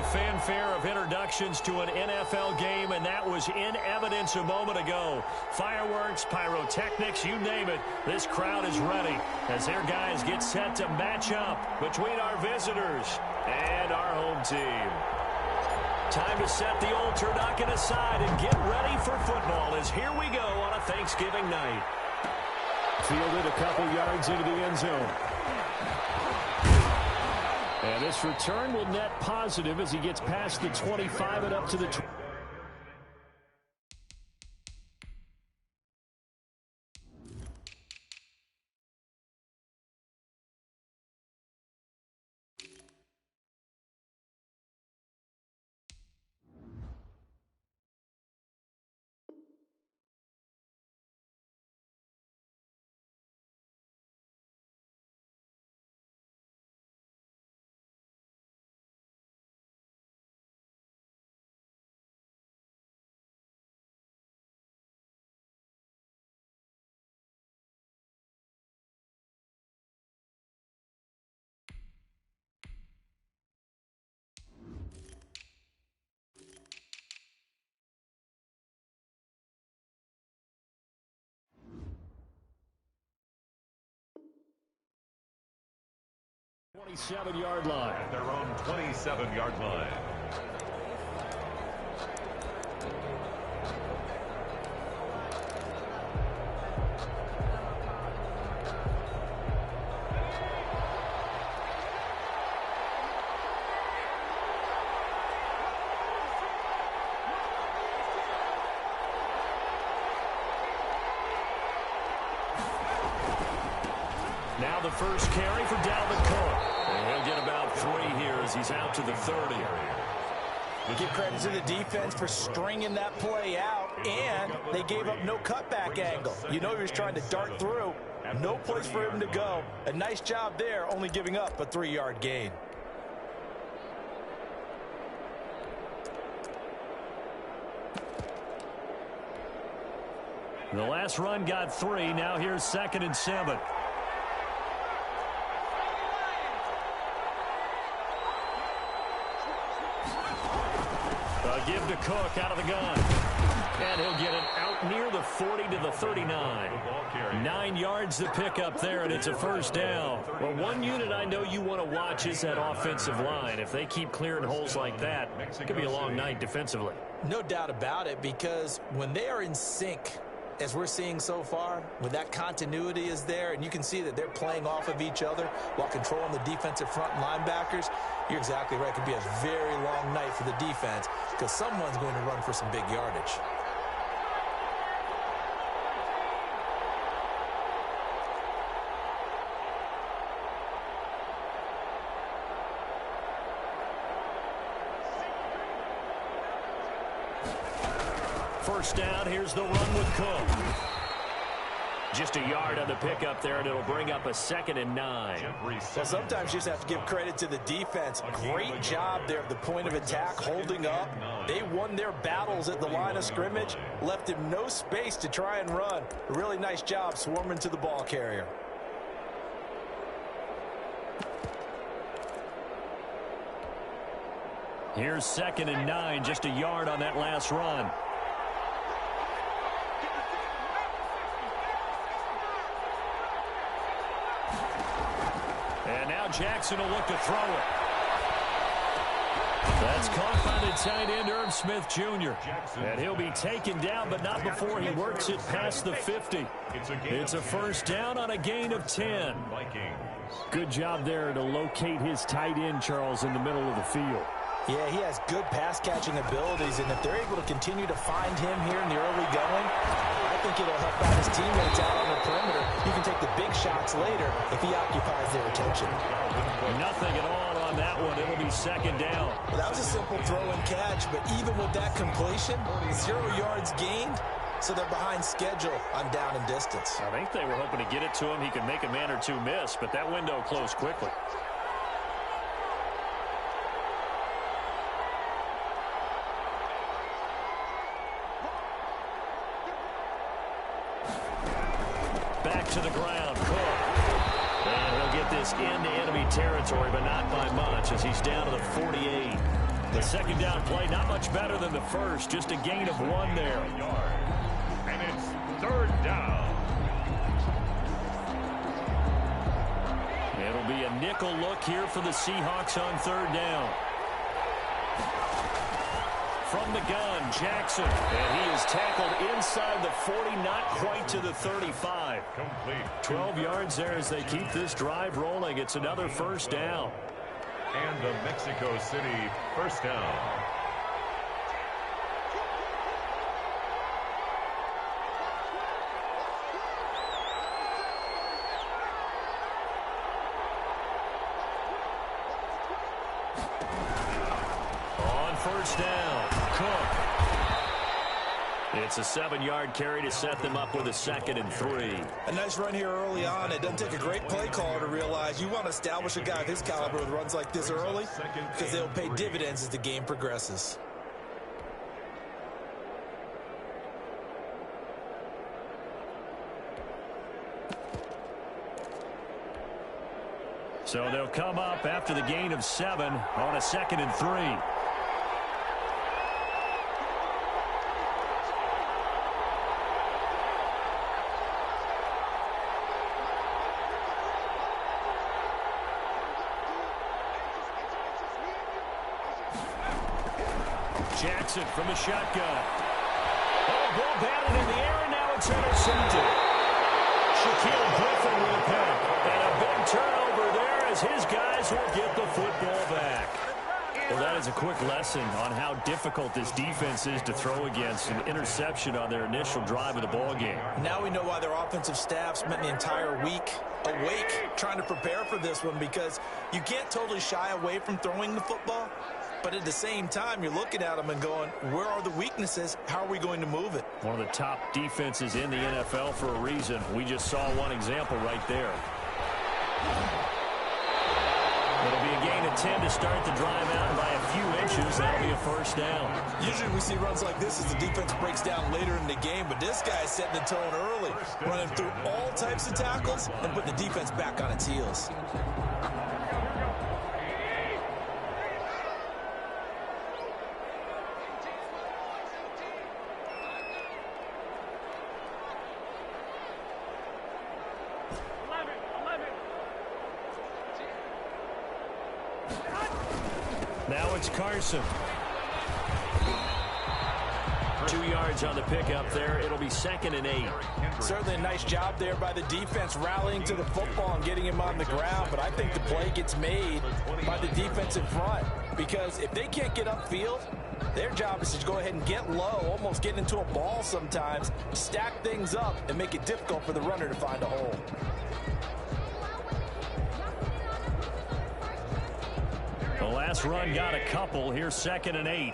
fanfare of introductions to an NFL game, and that was in evidence a moment ago. Fireworks, pyrotechnics, you name it. This crowd is ready as their guys get set to match up between our visitors and our home team. Time to set the old turducken aside and get ready for football as here we go on a Thanksgiving night. Fielded a couple yards into the end zone. And this return will net positive as he gets past the 25 and up to the 20. Yard line. At their own 27-yard line. Now the first carry for Dalvin Cook. And he'll get about 3 here as he's out to the 30. We give credit to the defense for stringing that play out, and they gave up no cutback angle. You know he was trying to dart through. No place for him to go. A nice job there, only giving up a 3-yard gain. The last run got 3. Now here's 2nd and 7. Give to Cook out of the gun. And he'll get it out near the 40 to the 39. 9 yards to pick up there, and it's a first down. Well, one unit I know you want to watch is that offensive line. If they keep clearing holes like that, it could be a long night defensively. No doubt about it, because when they are in sync, as we're seeing so far, when that continuity is there, and you can see that they're playing off of each other while controlling the defensive front linebackers, you're exactly right. It could be a very long night for the defense because someone's going to run for some big yardage. First down, here's the run with Cook. Just a yard on the pickup there, and it'll bring up a 2nd and 9. Well, sometimes you just have to give credit to the defense. Great job there at the point of attack, holding up. They won their battles at the line of scrimmage, left him no space to try and run. A really nice job swarming to the ball carrier. Here's 2nd and 9, just a yard on that last run. And now Jackson will look to throw it. That's caught by the tight end, Irv Smith Jr. And he'll be taken down, but not before he works it past the 50. It's a first down on a gain of 10. Good job there to locate his tight end, Charles, in the middle of the field. Yeah, he has good pass-catching abilities, and if they're able to continue to find him here in the early going, I think it'll help out his teammates out on the perimeter. You can take the big shots later if he occupies their attention. Nothing at all on that one. It'll be 2nd down. Well, that was a simple throw and catch, but even with that completion, 0 yards gained, so they're behind schedule on down and distance. I think they were hoping to get it to him. He could make a man or two miss, but that window closed quickly. Back to the ground, Cook. And he'll get this into enemy territory, but not by much as he's down to the 48. The second down play, not much better than the first, just a gain of 1 there. And it's 3rd down. It'll be a nickel look here for the Seahawks on 3rd down. From the gun, Jackson. And he is tackled inside the 40, not quite to the 35. Complete. 12 yards there as they keep this drive rolling. It's another 1st down. And a Mexico City 1st down. On 1st down, Cook. It's a 7-yard carry to set them up with a 2nd and 3. A nice run here early on. It doesn't take a great play caller to realize you want to establish a guy of his caliber with runs like this early because they'll pay dividends as the game progresses. So they'll come up after the gain of 7 on a 2nd and 3. Jackson from the shotgun. Oh, ball batted in the air, and now it's intercepted. Shaquille Griffin with a pick. And a big turnover there as his guys will get the football back. Well, that is a quick lesson on how difficult this defense is to throw against. An interception on their initial drive of the ball game. Now we know why their offensive staff spent the entire week awake trying to prepare for this one, because you can't totally shy away from throwing the football. But at the same time, you're looking at them and going, where are the weaknesses? How are we going to move it? One of the top defenses in the NFL for a reason. We just saw one example right there. It'll be a gain of 10 to start the drive out by a few inches. That'll be a 1st down. Usually we see runs like this as the defense breaks down later in the game, but this guy is setting the tone early, running through all types of tackles and putting the defense back on its heels. Now it's Carson. 2 yards on the pickup there. It'll be 2nd and 8. Certainly a nice job there by the defense rallying to the football and getting him on the ground, but I think the play gets made by the defense in front, because if they can't get upfield, their job is to go ahead and get low, almost get into a ball sometimes, stack things up, and make it difficult for the runner to find a hole. The last run got a couple. Here's 2nd and 8.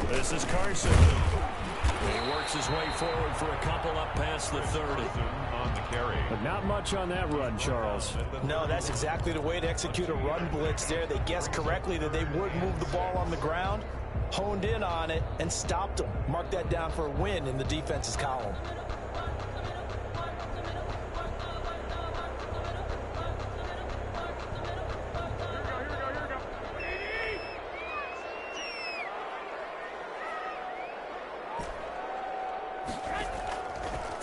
This is Carson. He works his way forward for a couple up past the 30. On the carry. But not much on that run, Charles. No, that's exactly the way to execute a run blitz there. They guessed correctly that they would move the ball on the ground, honed in on it, and stopped them. Mark that down for a win in the defense's column.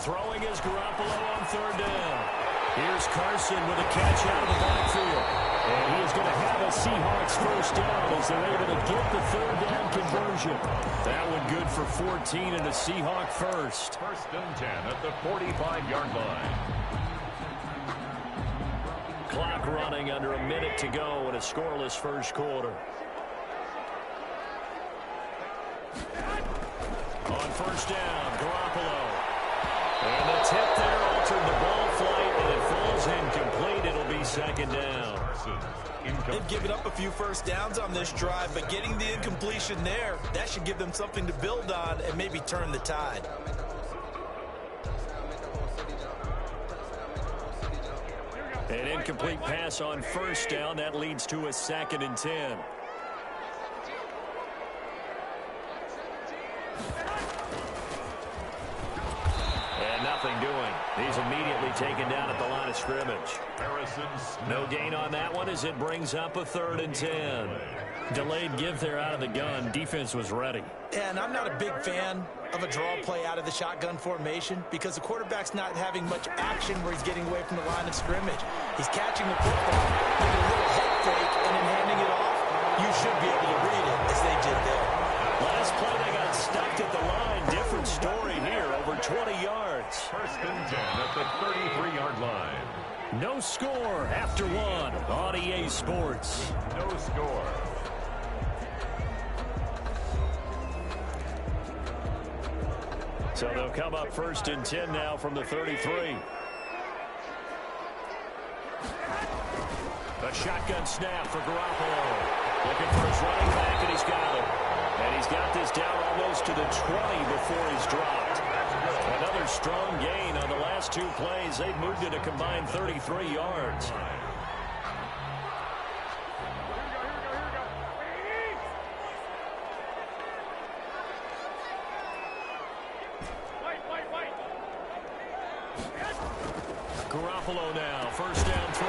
Throwing is Garoppolo on 3rd down. Here's Carson with a catch out of the backfield. And he is going to have a Seahawks 1st down as they're able to get the 3rd down conversion. That one good for 14 and a Seahawk 1st. 1st and 10 at the 45-yard line. Clock running under a minute to go in a scoreless 1st quarter. On 1st down, Garoppolo. And the tip there altered the ball flight, and it falls incomplete. It'll be 2nd down. They've given up a few 1st downs on this drive, but getting the incompletion there, that should give them something to build on and maybe turn the tide. An incomplete pass on 1st down. That leads to a 2nd and 10. And nothing doing. These immediate immediately taken down at the line of scrimmage. No gain on that one as it brings up a 3rd and 10. Delayed give there out of the gun. Defense was ready. And I'm not a big fan of a draw play out of the shotgun formation because the quarterback's not having much action where he's getting away from the line of scrimmage. He's catching the football, making a little head fake, and then handing it off. You should be able to read it as they did there. Last play, they got stuck at the line. Different story here, over 20 yards. 1st and 10 at the 33-yard line. No score after one on EA Sports. No score. So they'll come up 1st and 10 now from the 33. A shotgun snap for Garoppolo. Looking for his running back, and he's got it. And he's got this down almost to the 20 before he's dropped. Another strong gain on the last 2 plays. They've moved it a combined 33 yards. Garoppolo now, 1st down throw.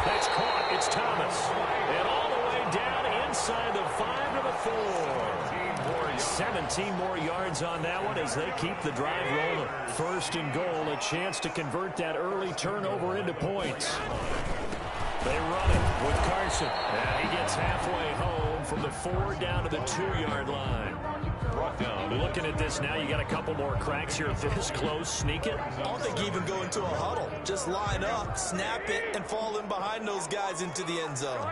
That's caught. It's Thomas. And all the way down inside the 5 to the 4. 17 more yards on that one as they keep the drive rolling. 1st and goal, a chance to convert that early turnover into points. They run it with Carson. And he gets halfway home from the 4 down to the 2-yard line. Looking at this now, you got a couple more cracks here. This close, sneak it. I don't think you even go into a huddle. Just line up, snap it, and fall in behind those guys into the end zone.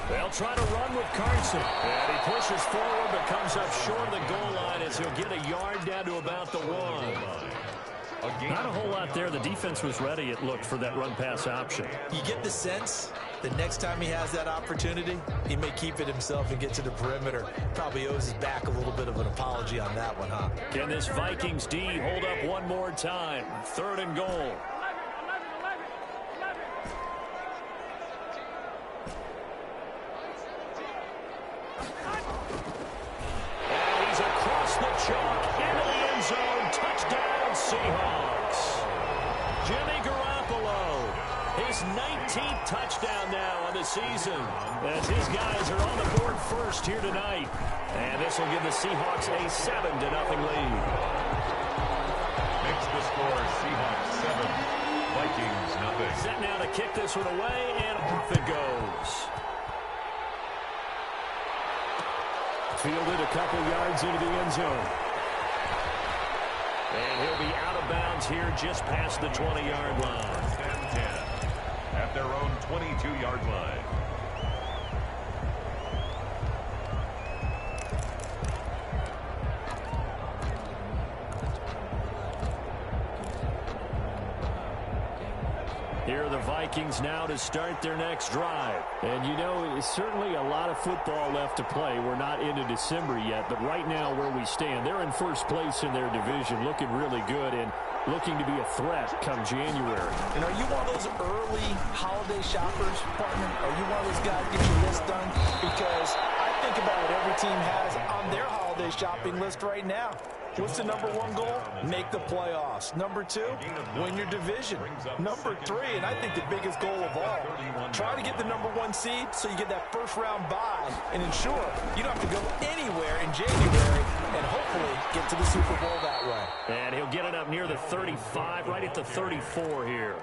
They'll try to run with Carson. And he pushes forward but comes up short of the goal line as he'll get a yard down to about the 1. Not a whole lot there. The defense was ready, it looked, for that run-pass option. You get the sense that next time he has that opportunity, he may keep it himself and get to the perimeter. Probably owes his back a little bit of an apology on that one, huh? Can this Vikings D hold up one more time? 3rd and goal. And he's across the chalk into the end zone. Touchdown, Seahawks. Jimmy Garoppolo, his 19th touchdown now on the season, as his guys are on the board first here tonight. And this will give the Seahawks a 7-0 lead. Makes the score Seahawks 7, Vikings nothing. Set now to kick this one away, and off it goes. Fielded a couple yards into the end zone. And he'll be out of bounds here just past the 20-yard line. 10-10 at their own 22-yard line. Here are the Vikings now to start their next drive. And, you know, it's certainly a lot of football left to play. We're not into December yet, but right now where we stand, they're in 1st place in their division, looking really good and looking to be a threat come January. And are you one of those early holiday shoppers, partner? Are you one of those guys get your list done? Because I think about what every team has on their holiday shopping list right now. What's the number 1 goal? Make the playoffs. Number 2, win your division. Number 3, and I think the biggest goal of all, try to get the number 1 seed so you get that 1st round bye and ensure you don't have to go anywhere in January and hopefully get to the Super Bowl that way. And he'll get it up near the 35, right at the 34 here.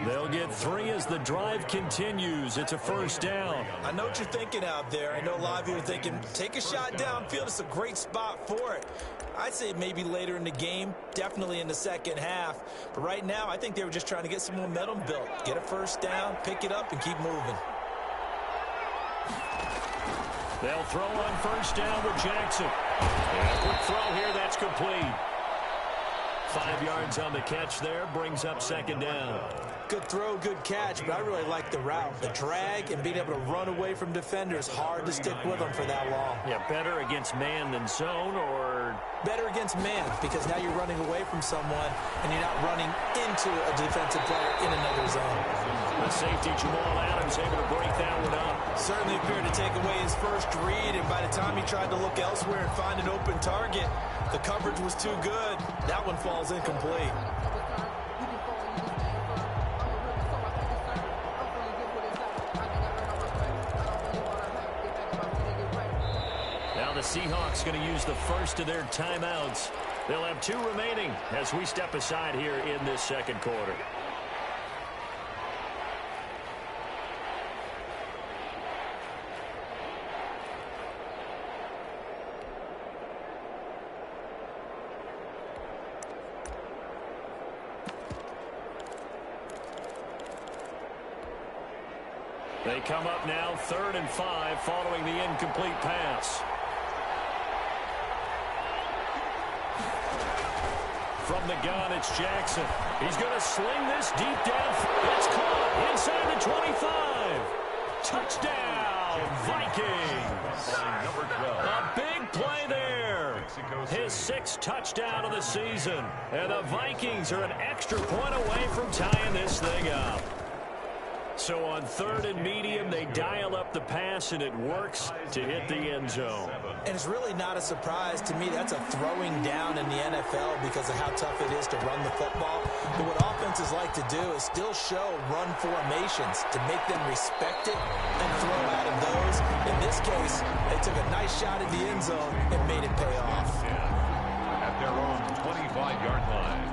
They'll get 3 as the drive continues. It's a 1st down. I know what you're thinking out there. I know a lot of you are thinking, take a shot downfield. It's a great spot for it. I'd say maybe later in the game, definitely in the second half. But right now, I think they were just trying to get some momentum built. Get a 1st down, pick it up, and keep moving. They'll throw on 1st down with Jackson. And a quick throw here, that's complete. 5 yards on the catch there, brings up 2nd down. Good throw, good catch, but I really like the route. The drag and being able to run away from defenders, hard to stick with them for that long. Yeah, better against man than zone, or? Better against man, because now you're running away from someone and you're not running into a defensive player in another zone. The safety, Jamal Adams, able to break that one up. Certainly appeared to take away his first read, and by the time he tried to look elsewhere and find an open target, the coverage was too good. That one falls incomplete. Now the Seahawks going to use the first of their timeouts. They'll have 2 remaining as we step aside here in this second quarter. They come up now 3rd and 5 following the incomplete pass. From the gun, it's Jackson. He's going to sling this deep down. It's caught inside the 25. Touchdown, Vikings. Number 12. A big play there. His 6th touchdown of the season. And the Vikings are an extra point away from tying this thing up. So on 3rd and medium, they dial up the pass, and it works to hit the end zone. And it's really not a surprise to me. That's a throwing down in the NFL because of how tough it is to run the football. But what offenses like to do is still show run formations to make them respect it and throw out of those. In this case, they took a nice shot at the end zone and made it pay off. At their own 25-yard line.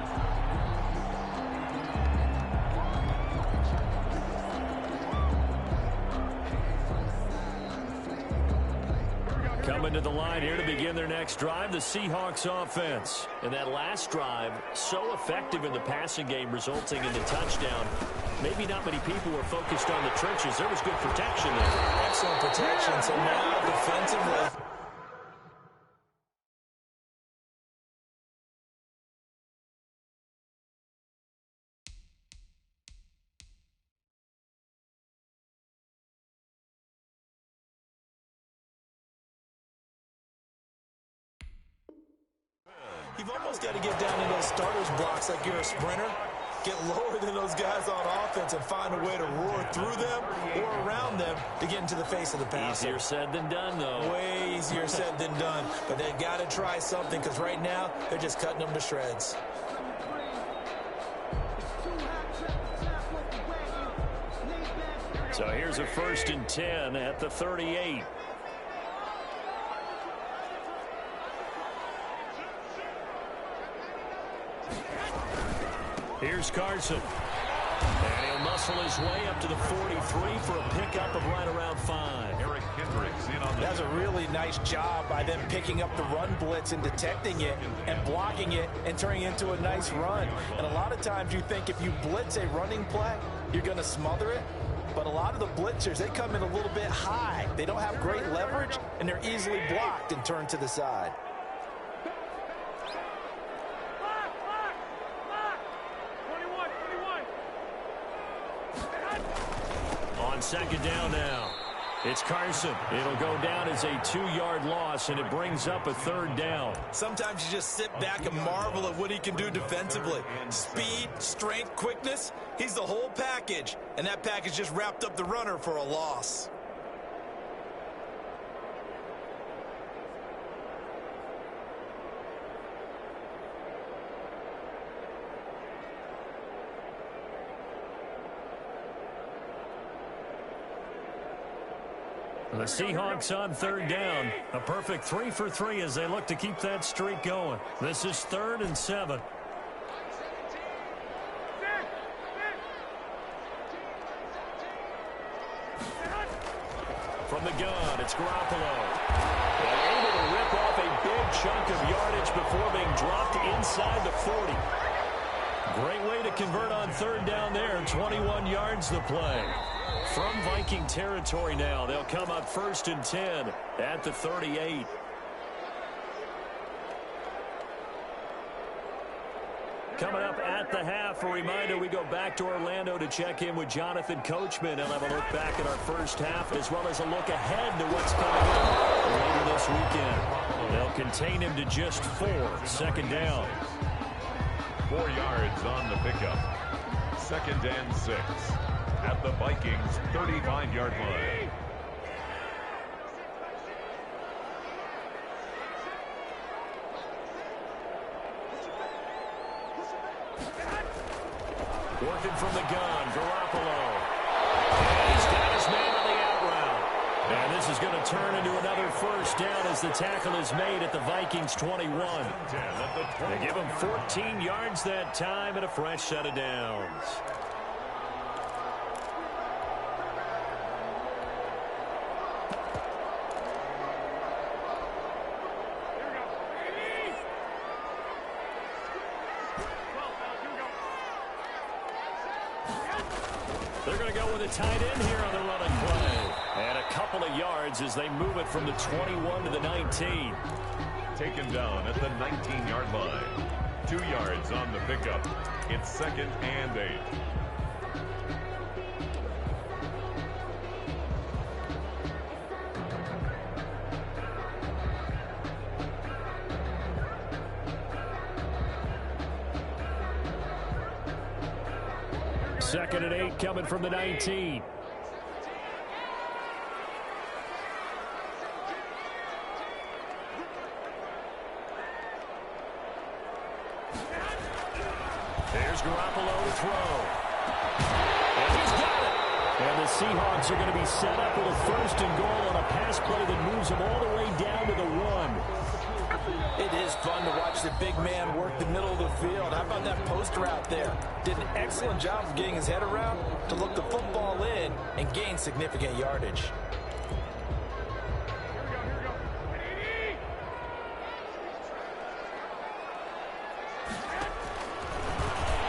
Coming to the line here to begin their next drive, the Seahawks offense. And that last drive, so effective in the passing game, resulting in the touchdown. Maybe not many people were focused on the trenches. There was good protection there. Excellent protection. So now defensively, you've almost got to get down in those starters blocks like you're a sprinter. Get lower than those guys on offense and find a way to roar through them or around them to get into the face of the passer. Easier said than done, though. Way easier said than done. But they've got to try something because right now they're just cutting them to shreds. So here's a 1st and 10 at the 38. Here's Carson. And he'll muscle his way up to the 43 for a pickup of right around 5. Eric Kendricks in on the. That's a really nice job by them picking up the run blitz and detecting it and blocking it and turning it into a nice run. And a lot of times you think if you blitz a running play, you're going to smother it. But a lot of the blitzers, they come in a little bit high. They don't have great leverage, and they're easily blocked and turned to the side. On 2nd down now, it's Carson. It'll go down as a 2-yard loss, and it brings up a 3rd down. Sometimes you just sit back and marvel at what he can do defensively. Speed, strength, quickness, he's the whole package. And that package just wrapped up the runner for a loss. The Seahawks on 3rd down. A perfect 3 for 3 as they look to keep that streak going. This is 3rd and 7. From the gun, it's Garoppolo. And able to rip off a big chunk of yardage before being dropped inside the 40. Great way to convert on 3rd down there. 21 yards the play. From Viking territory now, they'll come up 1st and 10 at the 38. Coming up at the half, a reminder, we go back to Orlando to check in with Jonathan Coachman and have a look back at our first half as well as a look ahead to what's coming up later this weekend. They'll contain him to just 4. 2nd down. 4 yards on the pickup. 2nd and 6. At the Vikings' 35-yard line. Working from the gun, Garoppolo. And he's got his man on the out route. And this is going to turn into another first down as the tackle is made at the Vikings 21. They give him 14 yards that time and a fresh set of downs. They're going to go with a tight end here on the running play. And a couple of yards as they move it from the 21 to the 19. Taken down at the 19-yard line. 2 yards on the pickup. It's 2nd and 8. Second and 8 coming from the 19. There's Garoppolo to throw. And he's got it. And the Seahawks are going to be set up with a 1st and goal on a pass play that moves them all the way down to the 1. It is fun to watch the big man work the middle of the field. How about that post route there? Did an excellent job of getting his head around to look the football in and gain significant yardage.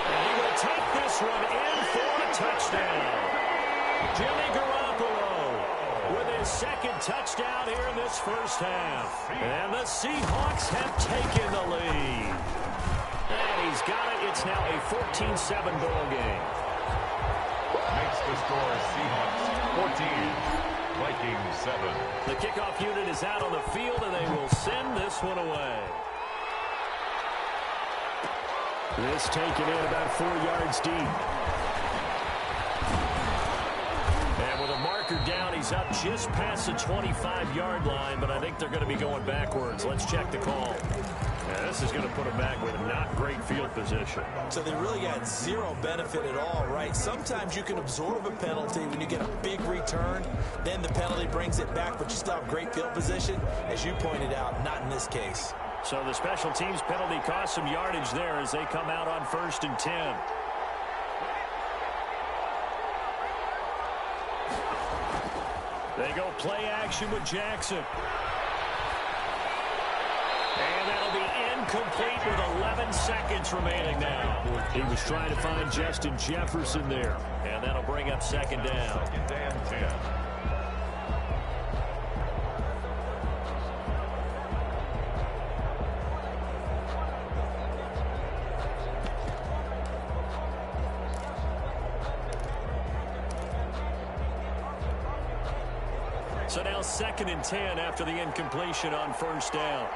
And he will take this one in for a touchdown. Jimmy Garoppolo with his 2nd touchdown here in this first half. And the Seahawks have taken the lead. And he's got it. It's now a 14-7 ball game. Makes the score Seahawks 14, Vikings 7. The kickoff unit is out on the field, and they will send this one away. This taken in about 4 yards deep. And with a marker down, he's up just past the 25-yard line, but I think they're going to be going backwards. Let's check the call. Yeah, this is going to put them back with not great field position. So they really got zero benefit at all, right? Sometimes you can absorb a penalty when you get a big return. Then the penalty brings it back, but you still have great field position. As you pointed out, not in this case. So the special teams penalty cost some yardage there as they come out on 1st and 10. They go play action with Jackson. And that'll be incomplete with 11 seconds remaining now. He was trying to find Justin Jefferson there. And that'll bring up 2nd down. 2nd and 10. So now 2nd and 10 after the incompletion on 1st down.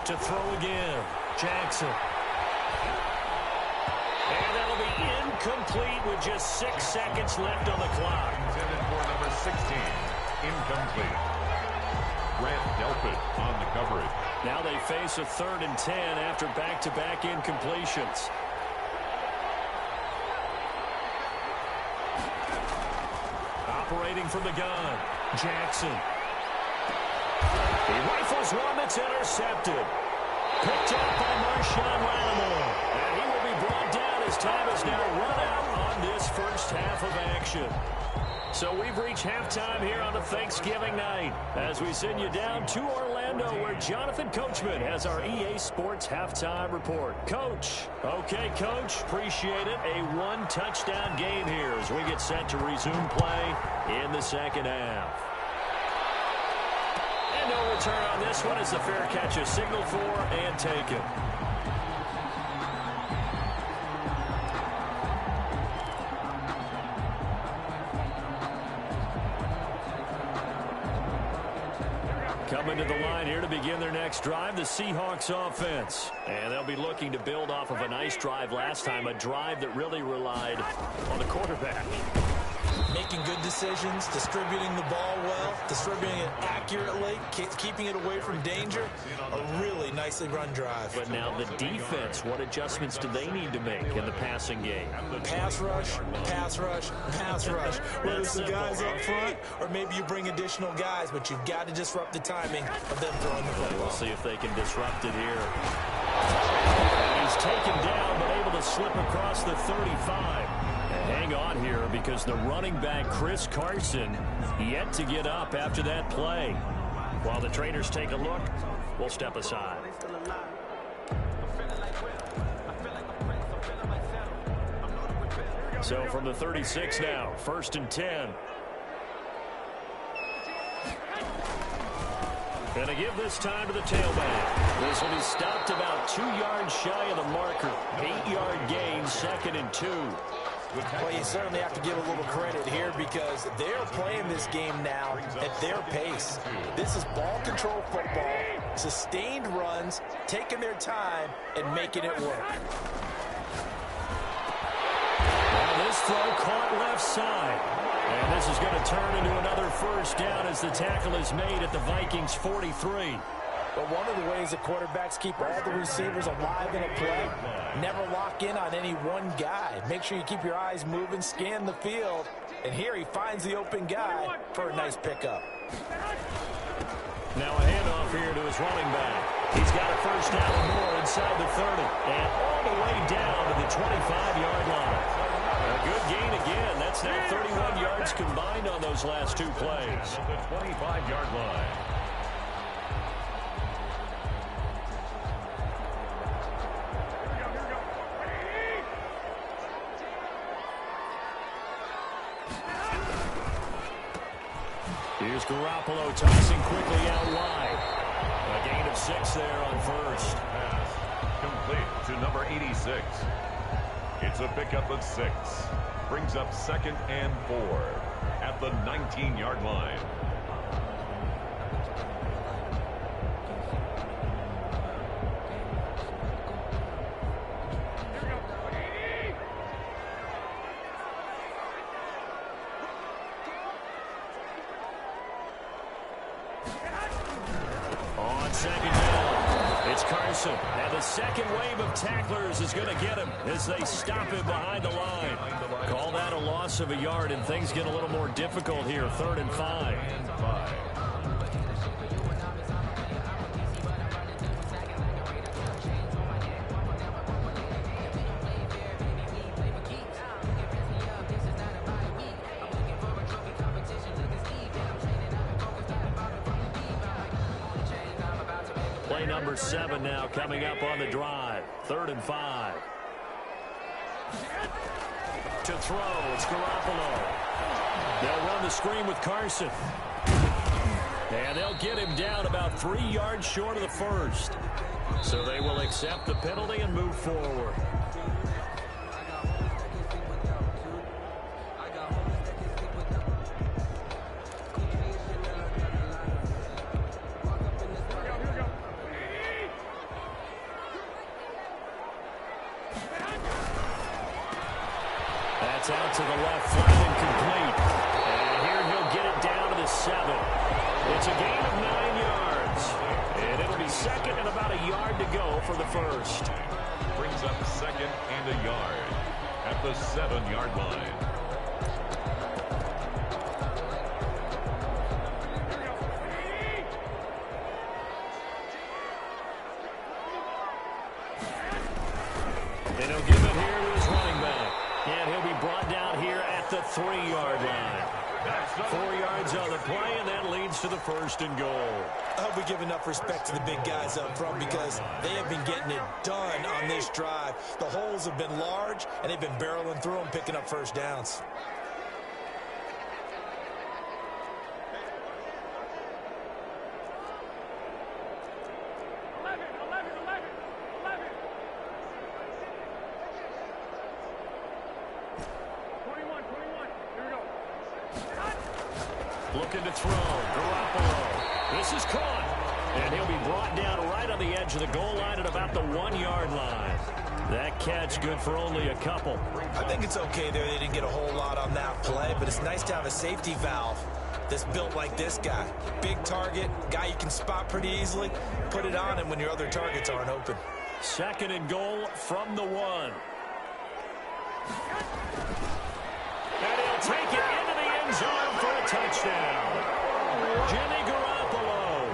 To throw again, Jackson. And that'll be incomplete with just 6 seconds left on the clock. Intended for number 16, incomplete. Grant Delpit on the coverage. Now they face a 3rd and 10 after back-to-back incompletions. Operating from the gun, Jackson. He rifles one that's intercepted. Picked up by Marshawn Lattimore. And he will be brought down as time is now run out on this first half of action. So we've reached halftime here on a Thanksgiving night as we send you down to Orlando where Jonathan Coachman has our EA Sports halftime report. Coach. Okay, Coach. Appreciate it. A 1-touchdown game here as we get set to resume play in the second half. And no return on this one as the fair catch is signaled for and taken. Coming to the line here to begin their next drive, the Seahawks offense. And they'll be looking to build off of a nice drive last time, a drive that really relied on the quarterback. Making good decisions, distributing the ball well, distributing it accurately, keeping it away from danger. A really nicely run drive. But now the defense, what adjustments do they need to make in the passing game? Pass rush, pass rush, pass rush. Whether it's the guys up front or maybe you bring additional guys, but you've got to disrupt the timing of them throwing the football. We'll see if they can disrupt it here. He's taken down, but able to slip across the 35. Hang on here because the running back, Chris Carson, yet to get up after that play. While the traders take a look, we'll step aside. So from the 36 now, 1st and 10. And to give this time to the tailback. This will be stopped about 2 yards shy of the marker. 8-yard gain, 2nd and 2. Well, you certainly have to give a little credit here because they're playing this game now at their pace. This is ball control football, sustained runs, taking their time, and making it work. Now this throw caught left side. And this is going to turn into another 1st down as the tackle is made at the Vikings 43. But one of the ways that quarterbacks keep all the receivers alive in a play, never lock in on any one guy. Make sure you keep your eyes moving, scan the field. And here he finds the open guy for a nice pickup. Now a handoff here to his running back. He's got a 1st down and more inside the 30. And all the way down to the 25-yard line. A good gain again. That's now 31 yards combined on those last 2 plays. The 25-yard line. Here's Garoppolo tossing quickly out wide. A gain of 6 there on 1st. Pass complete to number 86. It's a pickup of 6. Brings up 2nd and 4 at the 19-yard line. On 2nd down, it's Carson. And the second wave of tacklers is going to get him as they stop him behind the line. Call that a loss of a yard, and things get a little more difficult here. 3rd and 5. Play number 7 now coming up on the drive. 3rd and 5. To throw, it's Garoppolo. They'll run the screen with Carson. And they'll get him down about 3 yards short of the 1st. So they will accept the penalty and move forward. That's out to the left, flat and complete. And here he'll get it down to the 7. It's a gain of 9 yards. And it'll be 2nd and about a yard to go for the 1st. Brings up 2nd and a yard at the 7-yard line. And he'll give it here to his running back. And he'll be brought down here at the 3-yard line. 4 yards on the play, and that leads to the 1st and goal. I hope we give enough respect to the big guys up front because they have been getting it done on this drive. The holes have been large, and they've been barreling through them, picking up 1st downs. Looking to throw. Garoppolo. This is caught. And he'll be brought down right on the edge of the goal line at about the 1-yard line. That catch good for only a couple. I think it's okay there. They didn't get a whole lot on that play, but it's nice to have a safety valve that's built like this guy. Big target, guy you can spot pretty easily. Put it on him when your other targets aren't open. 2nd and goal from the 1. And he'll take it into the end zone for a touchdown. Jimmy Garoppolo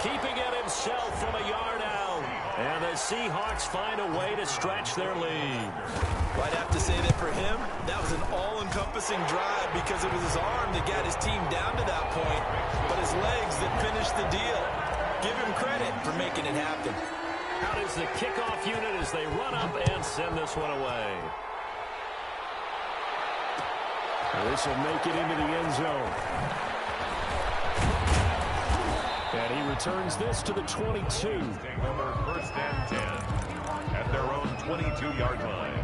keeping it himself from a yard out. And the Seahawks find a way to stretch their lead. Well, I'd have to say that for him, that was an all-encompassing drive because it was his arm that got his team down to that point, but his legs that finished the deal. Give him credit for making it happen. Out is the kickoff unit as they run up and send this one away. This will make it into the end zone. And he returns this to the 22. Over 1st and 10 at their own 22-yard line.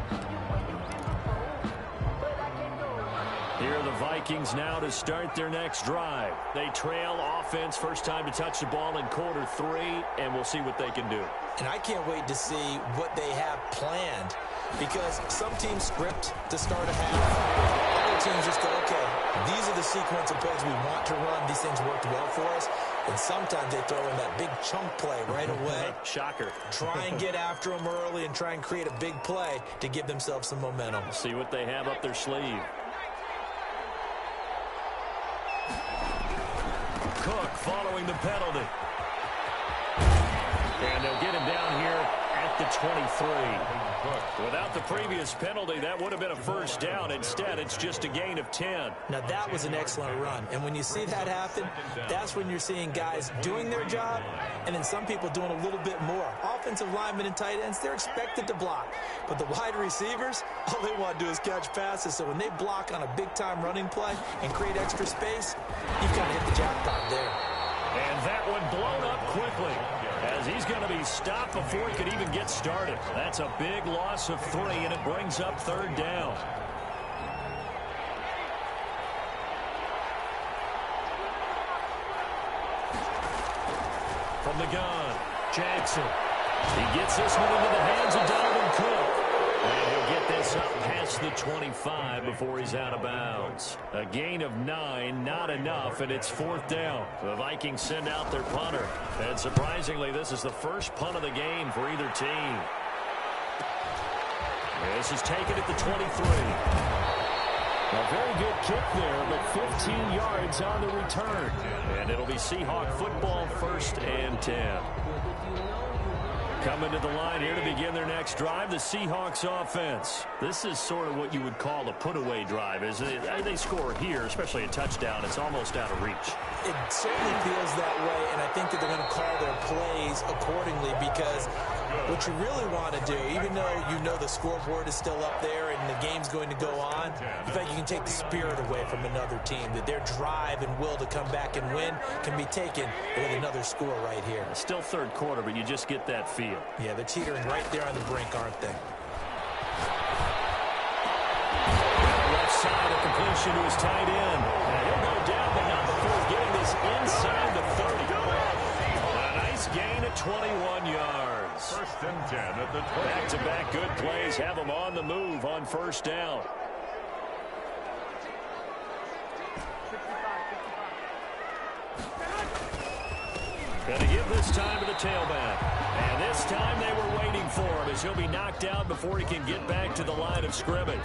Here are the Vikings now to start their next drive. They trail offense, first time to touch the ball in quarter 3, and we'll see what they can do. And I can't wait to see what they have planned because some teams script to start a half. Other teams just go, okay, these are the sequence of plays we want to run. These things worked well for us. And sometimes they throw in that big chunk play right away. Shocker. Try and get after them early and try and create a big play to give themselves some momentum. See what they have up their sleeve. Cook following the penalty. And they'll get him down here at the 23. Without the previous penalty, that would have been a first down. Instead, it's just a gain of 10. Now, that was an excellent run. And when you see that happen, that's when you're seeing guys doing their job and then some people doing a little bit more. Offensive linemen and tight ends, they're expected to block. But the wide receivers, all they want to do is catch passes. So when they block on a big-time running play and create extra space, you've kind of hit the jackpot there. And that one blown up quickly as he's going to be stopped before he could even get started. That's a big loss of 3, and it brings up 3rd down. From the gun, Jackson. He gets this one into the hands of Donovan Cook. And he'll get this up past the 25 before he's out of bounds. A gain of 9, not enough, and it's 4th down. The Vikings send out their punter. And surprisingly, this is the first punt of the game for either team. This is taken at the 23. A very good kick there, but 15 yards on the return. And it'll be Seahawk football, 1st and 10. Coming to the line here to begin their next drive, the Seahawks offense. This is sort of what you would call a put-away drive. As they score here, especially a touchdown, it's almost out of reach. It certainly feels that way, and I think that they're going to call their plays accordingly because what you really want to do, even though you know the scoreboard is still up there and the game's going to go on, in fact, you can take the spirit away from another team, that their drive and will to come back and win can be taken with another score right here. Still 3rd quarter, but you just get that feel. Yeah, they're teetering right there on the brink, aren't they? Left side, a completion to his tight end. And he'll go down, but not before getting this inside the 30. A nice gain of 21 yards. 1st and 10 at the 20. Back-to-back good plays have them on the move on 1st down. Going to give this time to the tailback. And this time they were waiting for him as he'll be knocked out before he can get back to the line of scrimmage.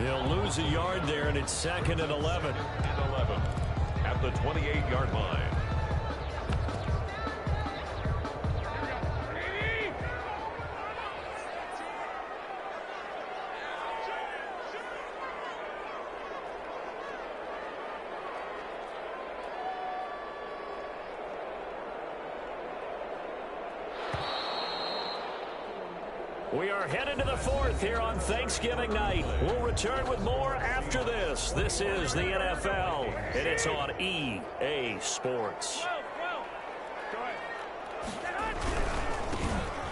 He'll lose a yard there, and it's 2nd and 11. And 11 at the 28-yard line. We are headed to the 4th here on Thanksgiving night. We'll return with more after this. This is the NFL, and it's on EA Sports.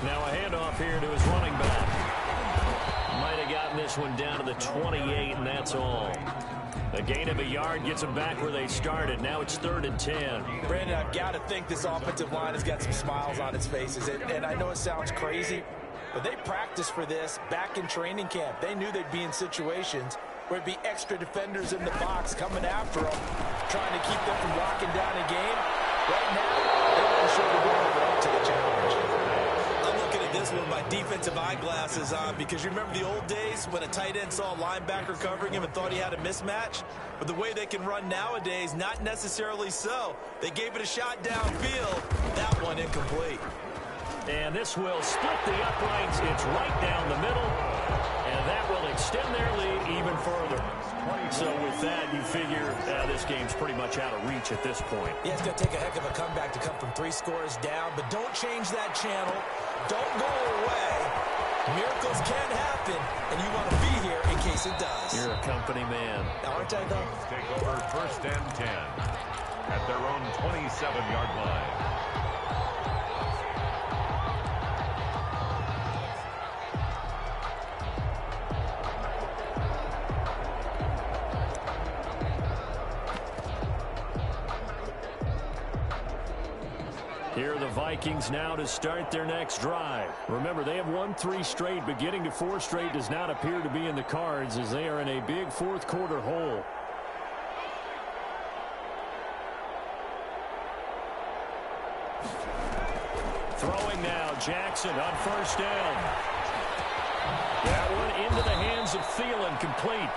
Now a handoff here to his running back. Might have gotten this one down to the 28, and that's all. A gain of a yard gets them back where they started. Now it's 3rd and 10. Brandon, I've got to think this offensive line has got some smiles on its faces. And I know it sounds crazy, but they practiced for this back in training camp. They knew they'd be in situations where it'd be extra defenders in the box coming after them, trying to keep them from locking down a game. Right now, they want to show the world up to the challenge. I'm looking at this with my defensive eyeglasses on because you remember the old days when a tight end saw a linebacker covering him and thought he had a mismatch? But the way they can run nowadays, not necessarily so. They gave it a shot downfield. That one incomplete. And this will split the uprights. It's right down the middle. And that will extend their lead even further. So with that, you figure this game's pretty much out of reach at this point. Yeah, it's going to take a heck of a comeback to come from 3 scores down. But don't change that channel. Don't go away. Miracles can happen. And you want to be here in case it does. You're a company man. Now, aren't I, though? Take over 1st and 10 at their own 27-yard line. Here are the Vikings now to start their next drive. Remember, they have won 3 straight, but getting to 4 straight does not appear to be in the cards as they are in a big 4th quarter hole. Throwing now, Jackson on 1st down. That one into the hands of Thielen, complete.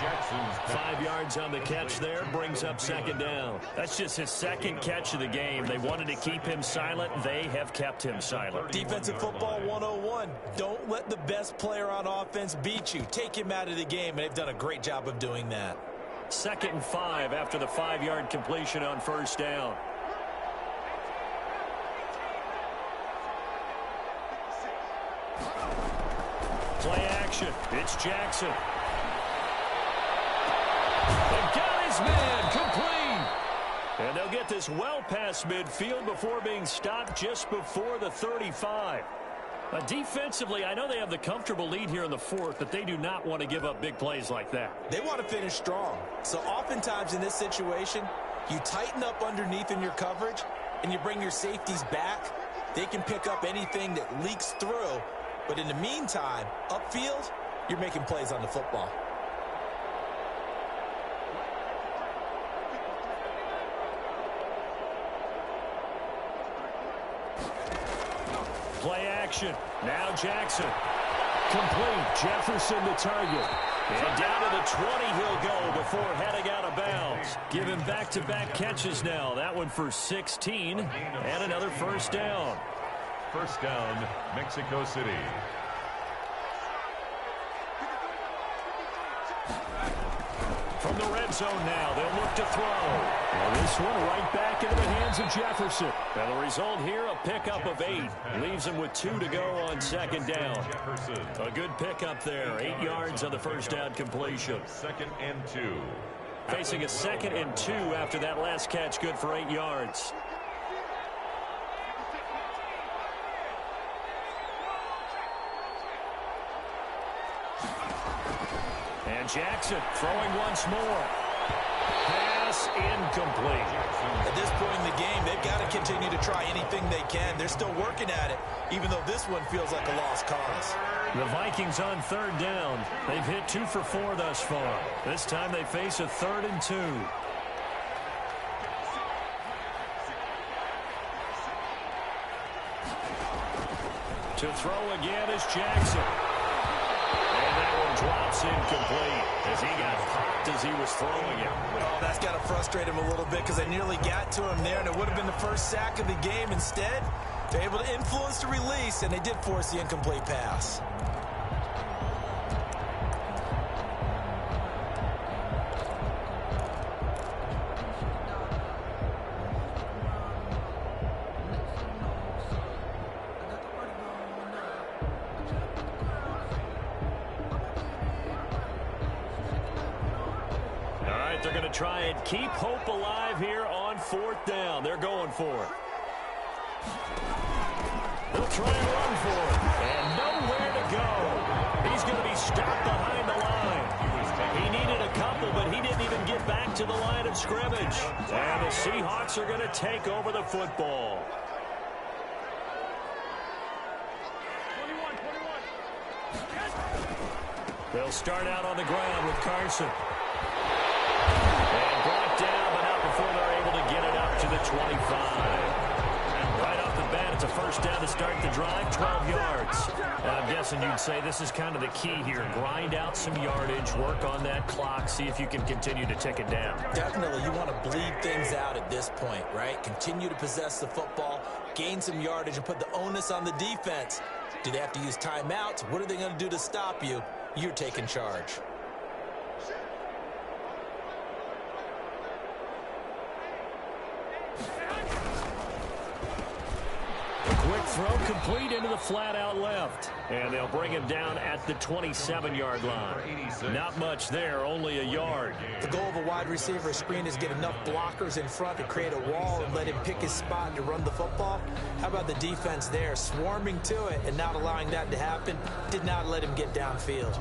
Jackson's 5 yards on the catch there, brings up 2nd down. That's just his 2nd catch of the game. They wanted to keep him silent. They have kept him silent. Defensive football 101. Don't let the best player on offense beat you. Take him out of the game, and they've done a great job of doing that. 2nd and 5 after the 5-yard completion on 1st down. Play action. It's Jackson. They got his man complete. And they'll get this well past midfield before being stopped just before the 35. Defensively, I know they have the comfortable lead here in the 4th, but they do not want to give up big plays like that. They want to finish strong. So oftentimes in this situation, you tighten up underneath in your coverage, and you bring your safeties back. They can pick up anything that leaks through. But in the meantime, upfield, you're making plays on the football. Play action. Now Jackson. Complete. Jefferson the target. And down to the 20 he'll go before heading out of bounds. Give him back-to-back catches now. That one for 16 and another 1st down. 1st down, Mexico City. From the red zone now, they'll look to throw. And this one right back into the hands of Jefferson. And the result here, a pickup of 8. Leaves him with 2 to go on 2nd down. A good pickup there. 8 yards on the 1st down completion. 2nd and 2. Facing a 2nd and 2 after that last catch, good for 8 yards. And Jackson throwing once more. Pass incomplete. At this point in the game, they've got to continue to try anything they can. They're still working at it, even though this one feels like a lost cause. The Vikings on 3rd down. They've hit 2 for 4 thus far. This time they face a 3rd and 2. To throw again is Jackson. And that one drops incomplete as he got popped as he was throwing it. Oh, that's got to frustrate him a little bit because I nearly got to him there, and it would have been the first sack of the game. Instead, they're able to influence the release, and they did force the incomplete pass. They're going to try and keep hope alive here on 4th down. They're going for it. They'll try and run for it. And nowhere to go. He's going to be stopped behind the line. He needed a couple, but he didn't even get back to the line of scrimmage. And the Seahawks are going to take over the football. They'll start out on the ground with Carson. And brought down, but not before they're able to get it up to the 25. And right off the bat, it's a first down to start the drive, 12 yards. And I'm guessing you'd say this is kind of the key here. Grind out some yardage, work on that clock, see if you can continue to tick it down. Definitely, you want to bleed things out at this point, right? Continue to possess the football, gain some yardage, and put the onus on the defense. Do they have to use timeouts? What are they going to do to stop you? You're taking charge. Quick throw complete into the flat out left. And they'll bring him down at the 27-yard line. Not much there, only a yard. The goal of a wide receiver screen is get enough blockers in front to create a wall and let him pick his spot to run the football. How about the defense there, swarming to it and not allowing that to happen? Did not let him get downfield.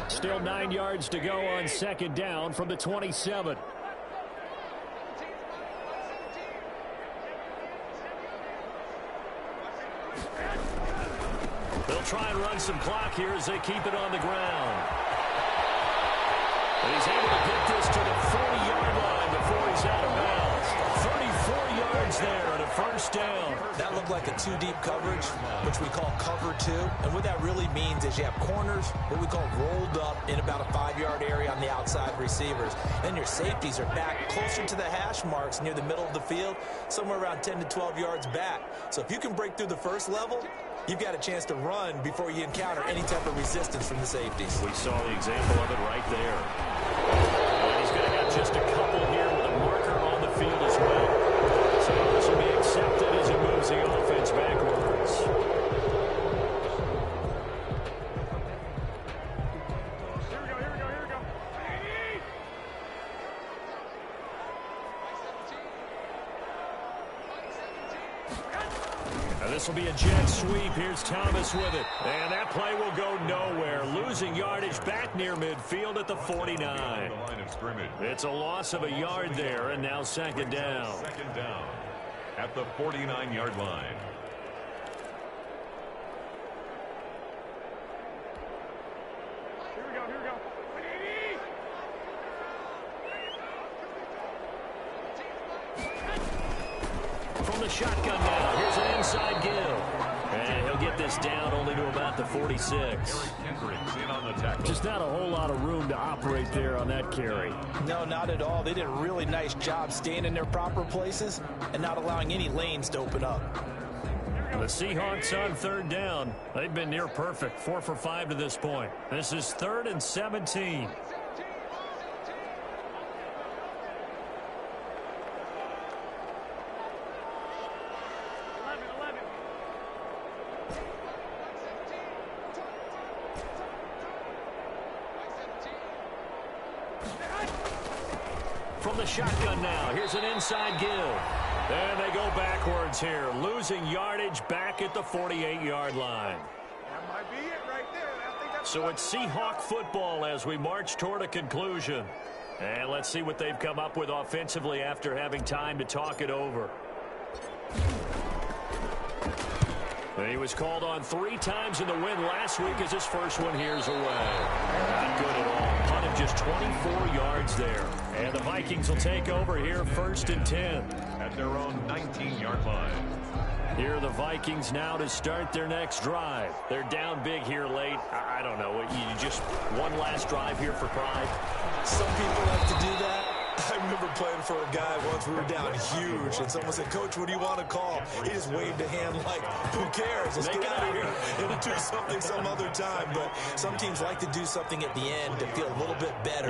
Still 9 yards to go on second down from the 27. They'll try and run some clock here as they keep it on the ground. And he's able to get this to the 40-yard line before he's out of bounds. 34 yards there and a first down. That looked like a two-deep coverage, which we call cover two. And what that really means is you have corners, what we call rolled up in about a 5-yard area on the outside receivers. Then your safeties are back closer to the hash marks near the middle of the field, somewhere around 10 to 12 yards back. So if you can break through the first level, you've got a chance to run before you encounter any type of resistance from the safeties. We saw the example of it right there. And he's going to have just a couple here with a marker on the field as well. So this will be accepted as he moves the offense backwards. Here we go. Now this will be a jet sweep. Here's Thomas with it. And that play will go nowhere. Losing yardage back near midfield at the 49. It's a loss of a yard there, and now second down. Second down at the 49-yard line. Here we go. From the shotgun now, here's an inside give. And he'll get this down only to about the 46. In on the tackle. Just not a whole lot of room to operate there on that carry. No, not at all. They did a really nice job staying in their proper places and not allowing any lanes to open up. The Seahawks on third down. They've been near perfect, 4 for 5 to this point. This is 3rd and 17. From the shotgun now, here's an inside give. And they go backwards here, losing yardage back at the 48-yard line. That might be it right there. I think that's So it's Seahawk football as we march toward a conclusion. And let's see what they've come up with offensively after having time to talk it over. And he was called on 3 times in the win last week as his first one here's away. Not good at all. Punt of just 24 yards there. And the Vikings will take over here 1st and 10. At their own 19-yard line. Here are the Vikings now to start their next drive. They're down big here late. I don't know. You just one last drive here for pride? Some people like to do that. I remember playing for a guy once. We were down huge, and someone said, "Coach, what do you want to call?" He just waved a hand like, "Who cares? Let's get out of here and do something some other time." But some teams like to do something at the end to feel a little bit better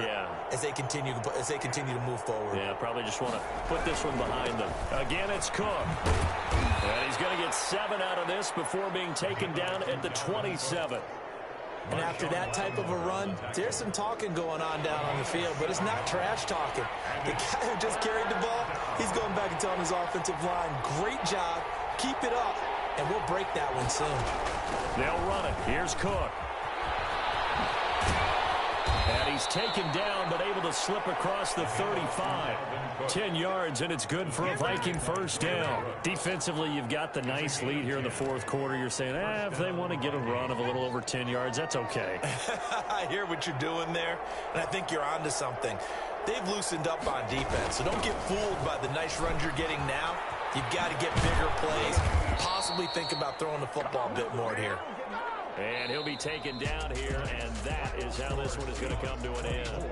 as they continue to move forward. Yeah, probably just want to put this one behind them. Again, it's Cook. And he's going to get 7 out of this before being taken down at the 27. And after that type of a run, there's some talking going on down on the field, but it's not trash talking. The guy who just carried the ball, he's going back and telling his offensive line, great job, keep it up, and we'll break that one soon. They'll run it. Here's Cook. And he's taken down, but able to slip across the 35. 10 yards, and it's good for a Viking first down. Defensively, you've got the nice lead here in the fourth quarter. You're saying, if they want to get a run of a little over 10 yards, that's okay. I hear what you're doing there, and I think you're onto something. They've loosened up on defense, so don't get fooled by the nice runs you're getting now. You've got to get bigger plays, possibly think about throwing the football a bit more here. And he'll be taken down here, and that is how this one is going to come to an end.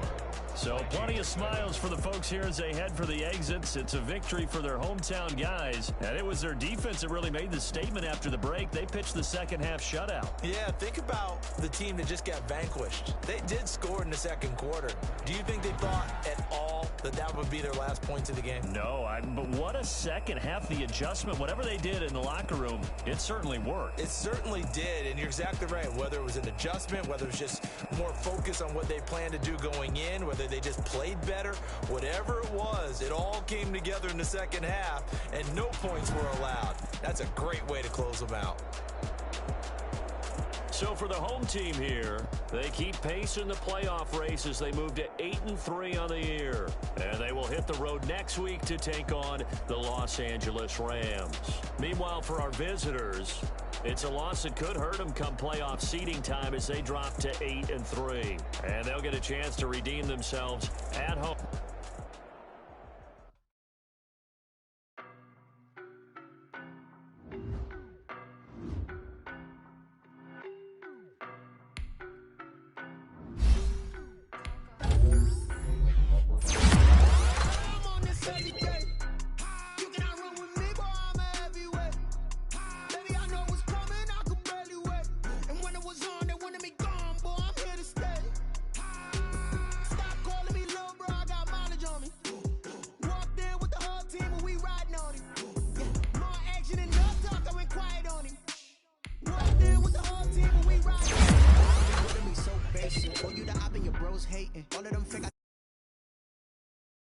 So plenty of smiles for the folks here as they head for the exits. It's a victory for their hometown guys, and it was their defense that really made the statement after the break. They pitched the second-half shutout. Yeah, think about the team that just got vanquished. They did score in the second quarter. Do you think they thought at all that that would be their last points of the game? No, but what a second half. The adjustment, whatever they did in the locker room, it certainly worked. It certainly did, and you're exactly right. Whether it was an adjustment, whether it was just more focus on what they planned to do going in, whether they just played better, whatever it was, it all came together in the second half, and no points were allowed. That's a great way to close them out. So for the home team here, they keep pace in the playoff race as they move to 8-3 on the year. And they will hit the road next week to take on the Los Angeles Rams. Meanwhile, for our visitors, it's a loss that could hurt them come playoff seeding time as they drop to 8-3. And they'll get a chance to redeem themselves at home. All you the op and your bros hating. All of them fake